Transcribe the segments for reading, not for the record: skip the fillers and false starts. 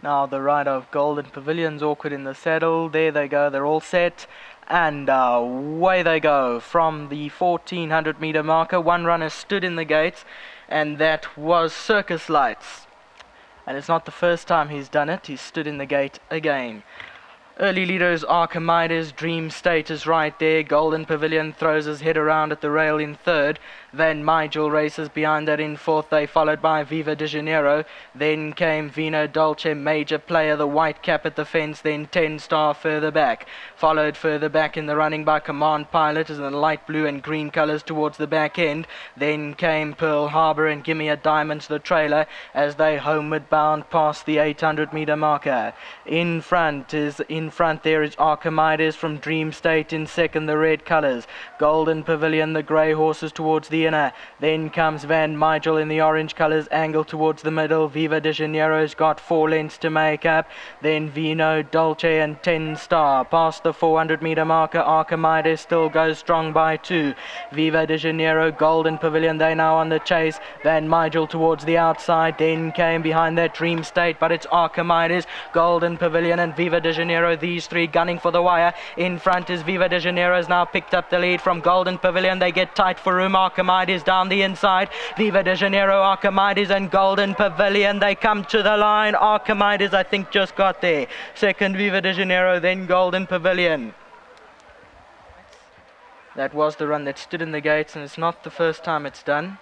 Now the rider of Golden Pavilion's awkward in the saddle. There they go, they're all set. And away they go from the 1400 meter marker. One runner stood in the gates, and that was Circus Lights. And it's not the first time he's done it. He's stood in the gate again. Early leaders Archimides, Dream State is right there. Golden Pavilion throws his head around at the rail in third. Van Mygel races behind that in fourth. They followed by Viva de Janeiro. Then came Vino Dolce, major player, the white cap at the fence. Then 10 Star further back. Followed further back in the running by Command Pilot as in the light blue and green colours towards the back end. Then came Pearl Harbor and Gimme a Diamond, the trailer, as they homeward bound past the 800 meter marker. In front there is Archimedes from Dream State in second, the red colours. Golden Pavilion, the grey horses towards the inner. Then comes Van Mygel in the orange colours, angle towards the middle. Viva de Janeiro's got 4 lengths to make up. Then Vino Dolce and 10 Star. Past the 400 metre marker, Archimedes still goes strong by 2. Viva de Janeiro, Golden Pavilion, they now on the chase. Van Mygel towards the outside. Then came behind that Dream State, but it's Archimedes, Golden Pavilion and Viva de Janeiro. These three gunning for the wire. In front is Viva de Janeiro, has now picked up the lead from Golden Pavilion. They get tight for room. Archimedes down the inside. Viva de Janeiro, Archimedes and Golden Pavilion. They come to the line. Archimedes, I think, just got there. Second, Viva de Janeiro, then Golden Pavilion. That was the run that stood in the gates, and it's not the first time it's done.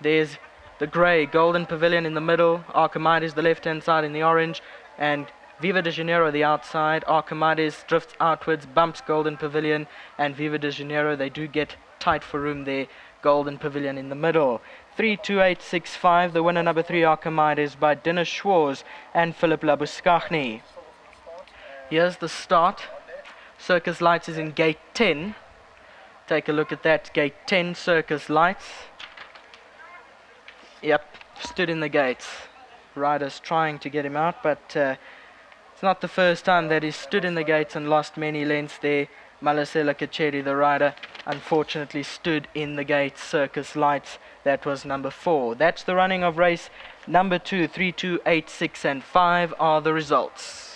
There's the grey, Golden Pavilion in the middle. Archimedes the left-hand side in the orange. And Viva de Janeiro the outside. Archimedes drifts outwards, bumps Golden Pavilion, and Viva de Janeiro, they do get tight for room there. Golden Pavilion in the middle. 32865, the winner number 3, Archimedes, by Dennis Schwarz and Philip Labuschagne. Here's the start. Circus Lights is in gate 10. Take a look at that, gate 10, Circus Lights. Yep, stood in the gates. Riders trying to get him out, but it's not the first time that he stood in the gates and lost many lengths there. Malasela Kacheri, the rider, unfortunately stood in the gates. Circus Lights, that was number 4. That's the running of race number 2. 3, 2, 8, 6 and 5 are the results.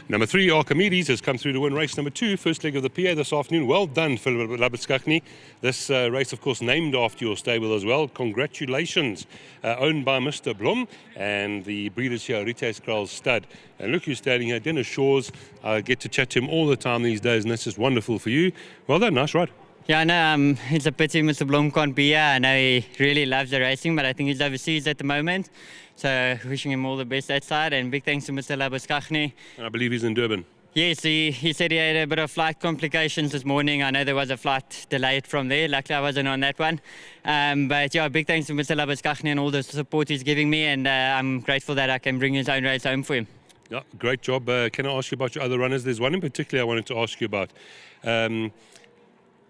Number 3, Archimedes, has come through to win race number 2, first leg of the PA this afternoon. Well done, Philip Labuschagne. This race, of course, named after your stable as well. Congratulations. Owned by Mr. Blom and the breeders here, Rites Kral's stud. And look who's standing here, Dennis Schwarz. I get to chat to him all the time these days, and that's just wonderful for you. Well done, nice ride. Yeah, no, it's a pity Mr. Blom can't be here. I know he really loves the racing, but I think he's overseas at the moment. So wishing him all the best that side, and big thanks to Mr. Labuschagne. And I believe he's in Durban. Yes, he said he had a bit of flight complications this morning. I know there was a flight delayed from there. Luckily, I wasn't on that one. But yeah, big thanks to Mr. Labuschagne and all the support he's giving me, and I'm grateful that I can bring his own race home for him. Yeah, great job. Can I ask you about your other runners? There's one in particular I wanted to ask you about.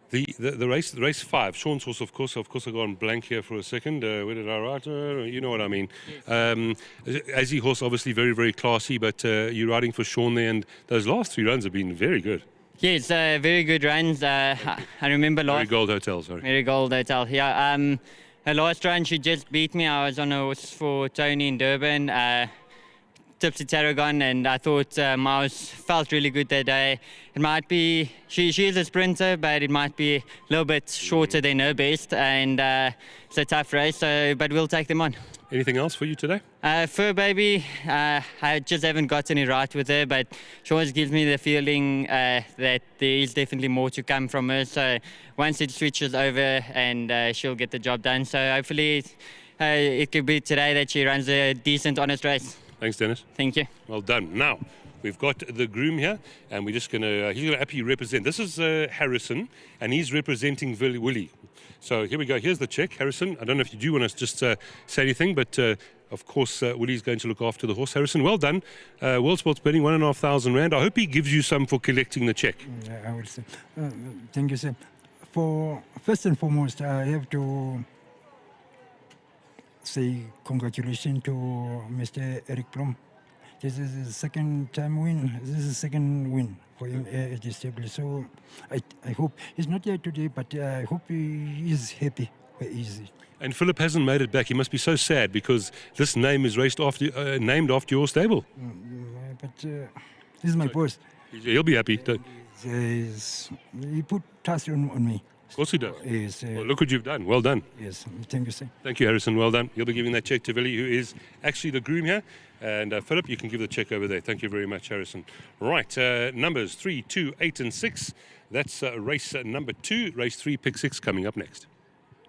The race 5, Sean's horse, of course I've gone blank here for a second. Where did I write? You know what I mean. Azzy horse, obviously very, very classy, but you're riding for Sean there, and those last 3 runs have been very good. Yes, very good runs. I remember last... Marigold Hotel, sorry. Marigold Hotel, yeah. Her last run, she just beat me. I was on a horse for Tony in Durban. Tipsy Tarragon, and I thought Mouse felt really good that day. It might be, she is a sprinter, but it might be a little bit shorter than her best, and it's a tough race, but we'll take them on. Anything else for you today? Fur Baby, I just haven't gotten it right with her, but she always gives me the feeling that there is definitely more to come from her, so once it switches over, and she'll get the job done. So hopefully it could be today that she runs a decent, honest race. Thanks, Dennis. Thank you. Well done. Now, we've got the groom here, and we're just he's going to happily represent. This is Harrison, and he's representing Willie. So here we go. Here's the check, Harrison. I don't know if you do want to just say anything, but of course, Willie's going to look after the horse. Harrison, well done. World Sports Betting, 1,500 rand. I hope he gives you some for collecting the check. Yeah, I would say. Thank you, sir. First and foremost, I have to say congratulations to Mr. Eric Plum. This is his second time win. This is the second win for him at this table. So I hope he's not here today, but I hope he is happy where he is. And Philip hasn't made it back. He must be so sad because this name is named after your stable. But this is my boss. He'll be happy. He put trust on me. Of course he does. Yes, Well, look what you've done. Well done. yes. Thank you, sir. Thank you, Harrison. Well done. You'll be giving that check to Willie, who is actually the groom here. And Philip, you can give the check over there. Thank you very much, Harrison. Right, numbers 3, 2, 8 and 6. That's race number 2. Race 3, pick 6 coming up next.